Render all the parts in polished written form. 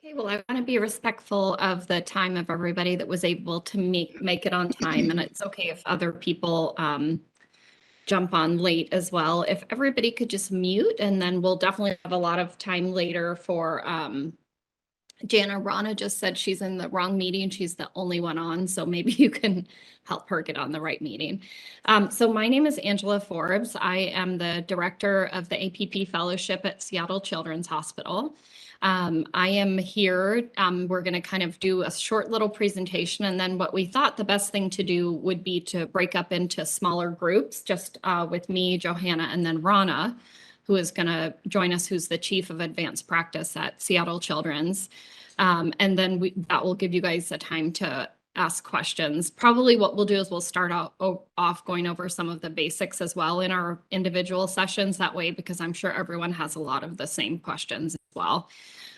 Okay, well, I want to be respectful of the time of everybody that was able to make it on time, and it's okay if other people jump on late as well. If everybody could just mute, and then we'll definitely have a lot of time later for Jana. Rana just said she's in the wrong meeting. She's the only one on, so maybe you can help her get on the right meeting. So my name is Angela Forbes. I am the director of the APP Fellowship at Seattle Children's Hospital. I am here. We're going to kind of do a short little presentation, and then what we thought the best thing to do would be to break up into smaller groups, just with me, Johanna, and then Rana, who is going to join us, who's the chief of advanced practice at Seattle Children's. And then that will give you guys the time to ask questions. Probably what we'll do is we'll start off going over some of the basics as well in our individual sessions that way, because I'm sure everyone has a lot of the same questions as well.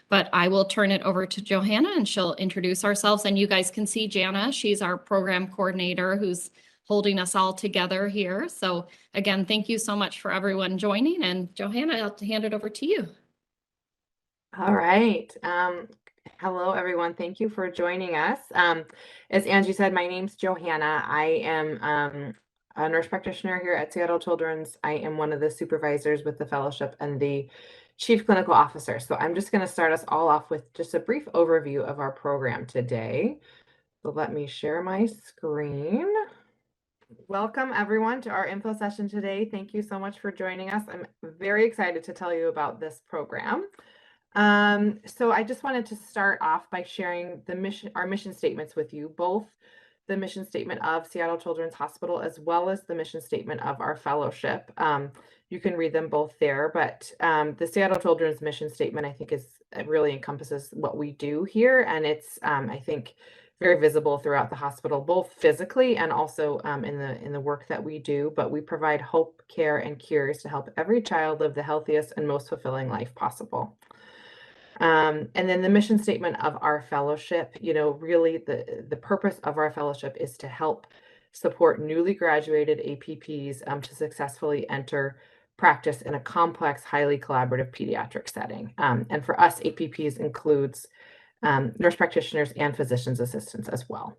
But I will turn it over to Johanna and she'll introduce ourselves, and you guys can see Jana. She's our program coordinator who's holding us all together here. So again, thank you so much for everyone joining, and Johanna, I'll hand it over to you. All right. Hello, everyone. Thank you for joining us. As Angie said, my name's Johanna. I am a nurse practitioner here at Seattle Children's. I am one of the supervisors with the fellowship and the chief clinical officer. So I'm just going to start us all off with just a brief overview of our program today. So let me share my screen. Welcome everyone to our info session today. Thank you so much for joining us. I'm very excited to tell you about this program. So I just wanted to start off by sharing our mission statements with you, both the mission statement of Seattle Children's Hospital as well as the mission statement of our fellowship. You can read them both there, but the Seattle Children's mission statement, I think, it really encompasses what we do here, and it's I think very visible throughout the hospital, both physically and also in the work that we do. But we provide hope, care, and cures to help every child live the healthiest and most fulfilling life possible. And then the mission statement of our fellowship, really the purpose of our fellowship is to help support newly graduated APPs to successfully enter practice in a complex, highly collaborative pediatric setting. And for us, APPs includes nurse practitioners and physician's assistants as well.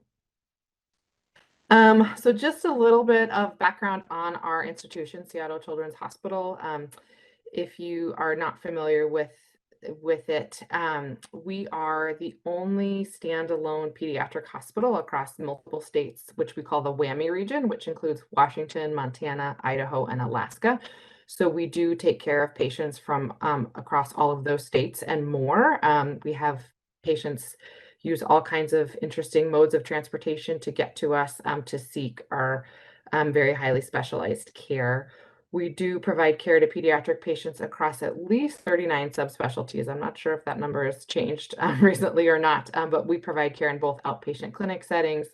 So just a little bit of background on our institution, Seattle Children's Hospital. If you are not familiar with it, we are the only standalone pediatric hospital across multiple states, which we call the WWAMI region, which includes Washington, Montana, Idaho, and Alaska. So we do take care of patients from across all of those states and more. We have patients use all kinds of interesting modes of transportation to get to us to seek our very highly specialized care. We do provide care to pediatric patients across at least 39 subspecialties. I'm not sure if that number has changed recently or not, but we provide care in both outpatient clinic settings,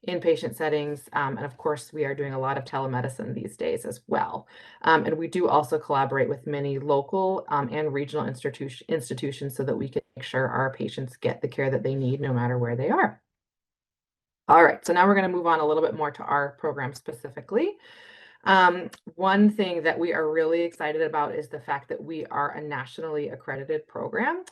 inpatient settings, and of course, we are doing a lot of telemedicine these days as well. And we do also collaborate with many local and regional institutions so that we can make sure our patients get the care that they need no matter where they are. All right, so now we're going to move on a little bit more to our program specifically. One thing that we are really excited about is the fact that we are a nationally accredited program.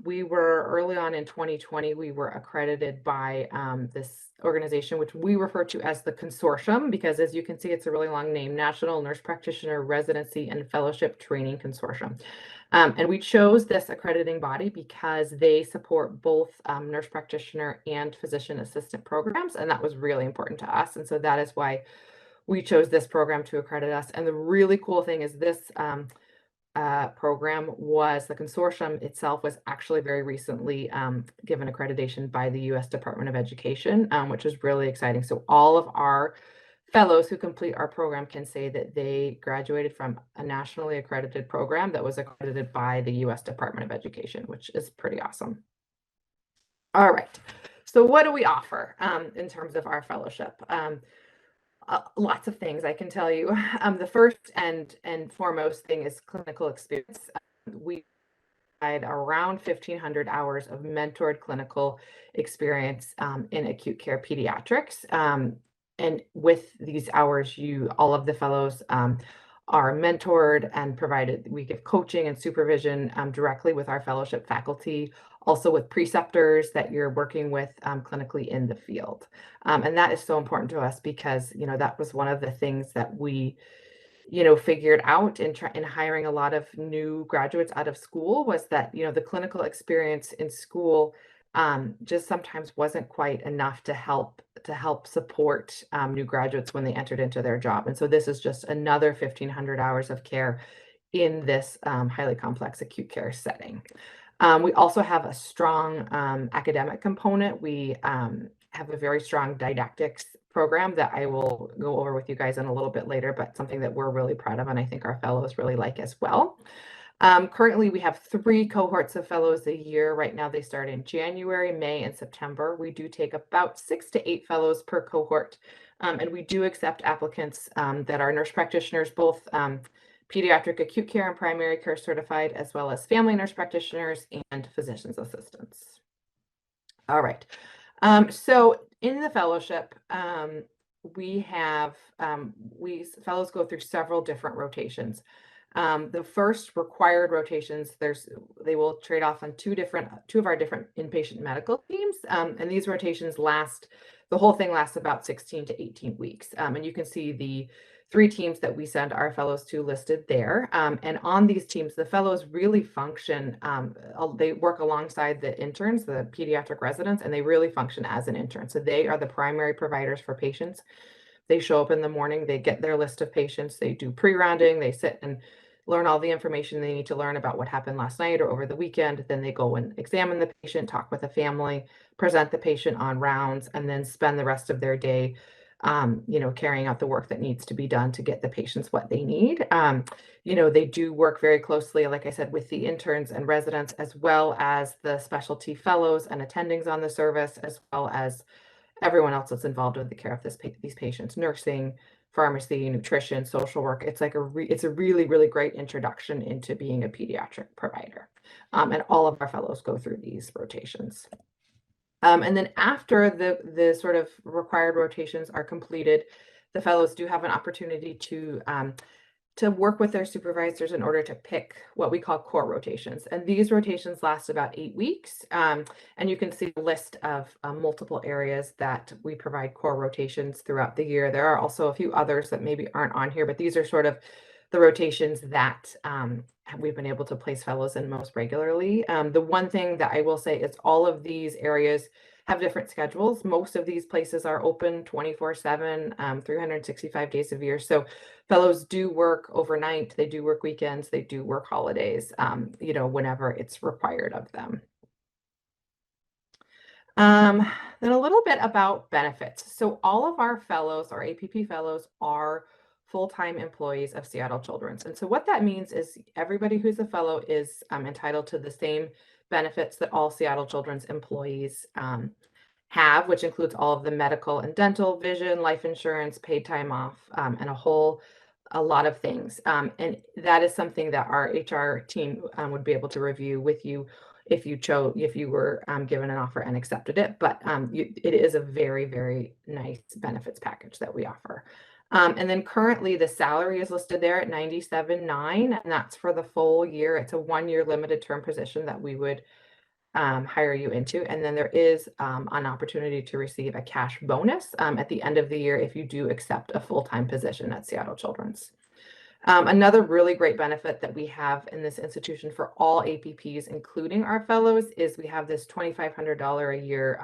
We were early on in 2020, we were accredited by this organization, which we refer to as the consortium, because as you can see, it's a really long name, National Nurse Practitioner Residency and Fellowship Training Consortium. And we chose this accrediting body because they support both nurse practitioner and physician assistant programs, and that was really important to us. And so that is why we chose this program to accredit us. And the really cool thing is this program the consortium itself was actually very recently given accreditation by the U.S. Department of Education, which is really exciting. So all of our fellows who complete our program can say that they graduated from a nationally accredited program that was accredited by the U.S. Department of Education, which is pretty awesome. All right. So what do we offer in terms of our fellowship? Lots of things I can tell you. The first and foremost thing is clinical experience. We provide around 1,500 hours of mentored clinical experience in acute care pediatrics. And with these hours, all of the fellows are mentored and provided. We give coaching and supervision directly with our fellowship faculty, also with preceptors that you're working with clinically in the field. And that is so important to us because, that was one of the things that we figured out in hiring a lot of new graduates out of school was that, the clinical experience in school just sometimes wasn't quite enough to help support new graduates when they entered into their job. And so this is just another 1,500 hours of care in this highly complex acute care setting. We also have a strong academic component. We have a very strong didactics program that I will go over with you guys in a little bit later, but something that we're really proud of and I think our fellows really like as well. Currently, we have 3 cohorts of fellows a year. Right now, they start in January, May, and September. We do take about 6 to 8 fellows per cohort, and we do accept applicants that are nurse practitioners, both pediatric acute care and primary care certified, as well as family nurse practitioners and physician's assistants. All right. So in the fellowship, fellows go through several different rotations. The first required rotations, they will trade off on two of our different inpatient medical teams. And these rotations the whole thing lasts about 16 to 18 weeks. And you can see the 3 teams that we send our fellows to listed there. And on these teams, the fellows really function, they work alongside the interns, the pediatric residents, and they really function as an intern. So they are the primary providers for patients. They show up in the morning, they get their list of patients, they do pre-rounding, they sit and learn all the information they need to learn about what happened last night or over the weekend. Then they go and examine the patient, talk with the family, present the patient on rounds, and then spend the rest of their day, carrying out the work that needs to be done to get the patients what they need. They do work very closely, like I said, with the interns and residents, as well as the specialty fellows and attendings on the service, as well as everyone else that's involved with the care of these patients, nursing, pharmacy, nutrition, social work. It's like it's a really, really great introduction into being a pediatric provider. And all of our fellows go through these rotations. And then after the sort of required rotations are completed, the fellows do have an opportunity to work with their supervisors in order to pick what we call core rotations. And these rotations last about 8 weeks. And you can see a list of multiple areas that we provide core rotations throughout the year. There are also a few others that maybe aren't on here, but these are sort of the rotations that we've been able to place fellows in most regularly. The one thing that I will say is all of these areas have different schedules. Most of these places are open 24/7, 365 days a year. So fellows do work overnight, they do work weekends, they do work holidays, whenever it's required of them. Then a little bit about benefits. So all of our fellows, our APP fellows, are full-time employees of Seattle Children's. And so what that means is everybody who's a fellow is entitled to the same benefits that all Seattle Children's employees have, which includes all of the medical and dental, vision, life insurance, paid time off, and a lot of things. And that is something that our HR team would be able to review with you if you were given an offer and accepted it. But it is a very, very nice benefits package that we offer. And then currently the salary is listed there at $97,900, and that's for the full year. It's a 1-year limited term position that we would hire you into. And then there is an opportunity to receive a cash bonus at the end of the year if you do accept a full-time position at Seattle Children's. Another really great benefit that we have in this institution for all APPs, including our fellows, is we have this $2,500 a year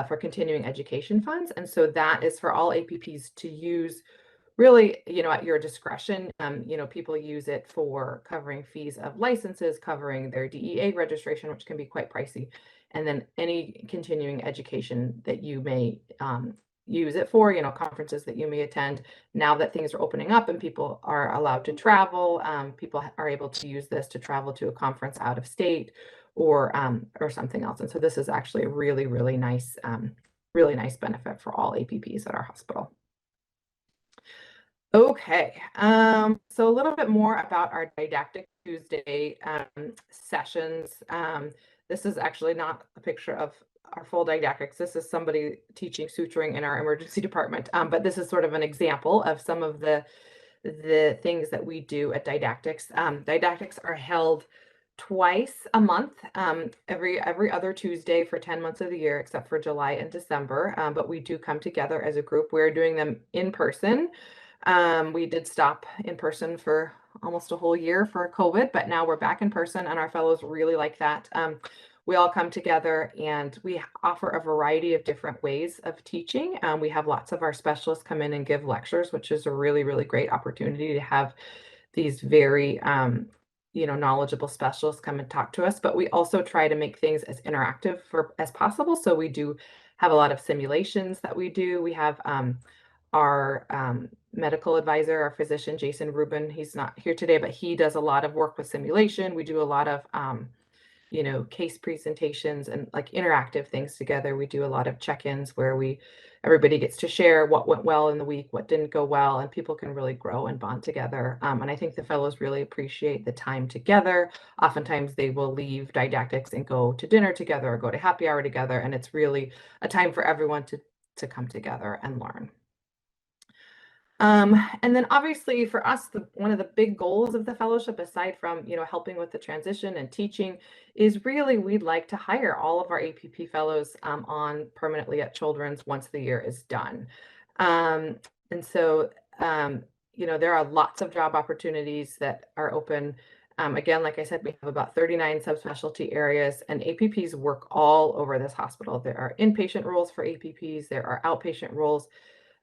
for continuing education funds. And so that is for all APPs to use really, at your discretion. People use it for covering fees of licenses, covering their DEA registration, which can be quite pricey, and then any continuing education that you may use it for, conferences that you may attend. Now that things are opening up and people are allowed to travel, people are able to use this to travel to a conference out of state or something else. And so this is actually a really, really nice benefit for all APPs at our hospital. Okay, so a little bit more about our Didactic Tuesday sessions. This is actually not a picture of our full didactics. This is somebody teaching suturing in our emergency department, but this is sort of an example of some of the the things that we do at Didactics. Didactics are held twice a month, every other Tuesday for 10 months of the year, except for July and December. But we do come together as a group. We're doing them in person. We did stop in person for almost a whole year for COVID, but now we're back in person, and our fellows really like that. We all come together and we offer a variety of different ways of teaching. We have lots of our specialists come in and give lectures, which is a really, really great opportunity to have these very knowledgeable specialists come and talk to us. But we also try to make things as interactive as possible. So we do have a lot of simulations that we do. We have our medical advisor, our physician, Jason Rubin. He's not here today, but he does a lot of work with simulation. We do a lot of case presentations and like interactive things together. We do a lot of check-ins where everybody gets to share what went well in the week, what didn't go well, and people can really grow and bond together. And I think the fellows really appreciate the time together. Oftentimes they will leave Didactics and go to dinner together or go to happy hour together. And it's really a time for everyone to come together and learn. And then obviously for us, one of the big goals of the fellowship, aside from, helping with the transition and teaching, is really we'd like to hire all of our APP fellows on permanently at Children's once the year is done. And so, there are lots of job opportunities that are open. Again, like I said, we have about 39 subspecialty areas, and APPs work all over this hospital. There are inpatient roles for APPs. There are outpatient roles.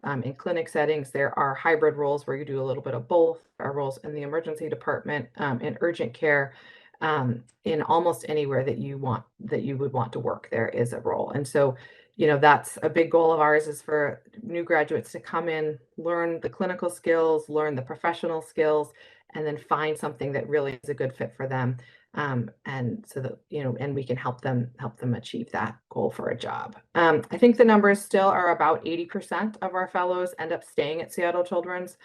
In clinic settings, there are hybrid roles where you do a little bit of both. There are roles in the emergency department, in urgent care, in almost anywhere that you would want to work, there is a role. And so, that's a big goal of ours, is for new graduates to come in, learn the clinical skills, learn the professional skills, and then find something that really is a good fit for them. And so that, and we can help them achieve that goal for a job. I think the numbers still are about 80% of our fellows end up staying at Seattle Children's.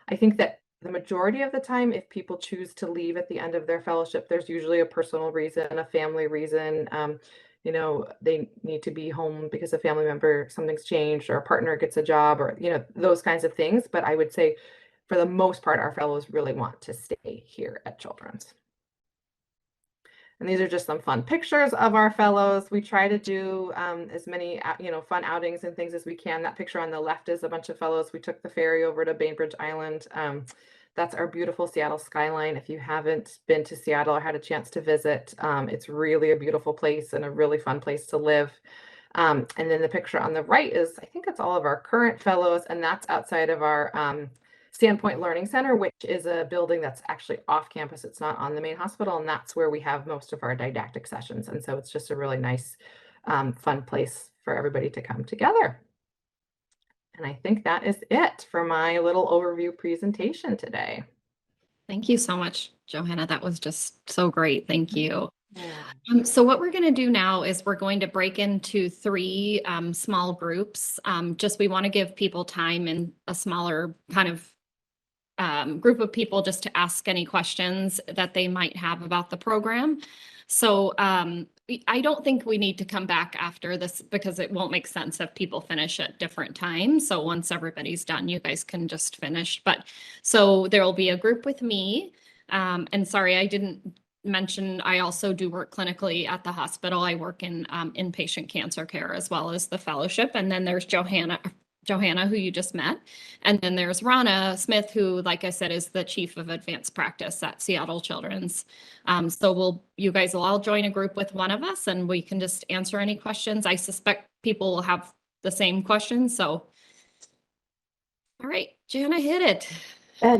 I think that the majority of the time, if people choose to leave at the end of their fellowship, there's usually a personal reason, a family reason. They need to be home because a family member, something's changed, or a partner gets a job, or, those kinds of things. But I would say for the most part, our fellows really want to stay here at Children's. And these are just some fun pictures of our fellows. We try to do as many, fun outings and things as we can. That picture on the left is a bunch of fellows. We took the ferry over to Bainbridge Island. That's our beautiful Seattle skyline. If you haven't been to Seattle or had a chance to visit, it's really a beautiful place and a really fun place to live. And then the picture on the right is, I think it's all of our current fellows, and that's outside of our Sandpoint Learning Center, which is a building that's actually off campus. It's not on the main hospital, and that's where we have most of our didactic sessions. And so it's just a really nice, fun place for everybody to come together. And I think that is it for my little overview presentation today. Thank you so much, Johanna. That was just so great. Thank you. Yeah. So what we're going to do now is we're going to break into 3 small groups. We want to give people time in a smaller kind of group of people just to ask any questions that they might have about the program. So I don't think we need to come back after this, because it won't make sense if people finish at different times. So once everybody's done, you guys can just finish. But so there will be a group with me. And sorry, I didn't mention, I also do work clinically at the hospital. I work in inpatient cancer care as well as the fellowship. And then there's Johanna, who you just met. And then there's Rana Smith, who, like I said, is the chief of advanced practice at Seattle Children's. So you guys will all join a group with one of us, and we can just answer any questions. I suspect people will have the same questions. So, all right, Jana, hit it.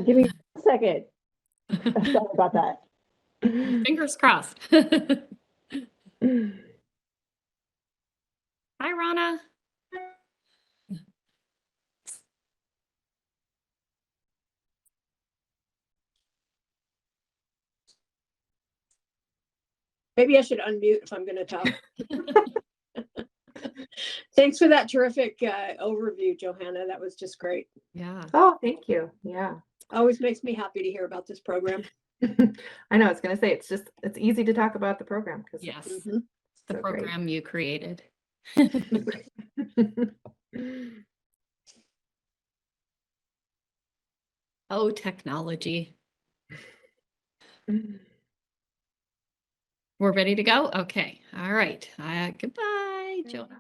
Give me a second. Sorry about that. Fingers crossed. Hi, Rana. Maybe I should unmute if I'm going to talk. Thanks for that terrific overview, Johanna. That was just great. Yeah. Oh, thank you. Yeah. Always makes me happy to hear about this program. I know, I was going to say, it's easy to talk about the program, because Yes. Mm-hmm. The program you created. Oh, technology. We're ready to go? Okay. All right. Goodbye, Joanna.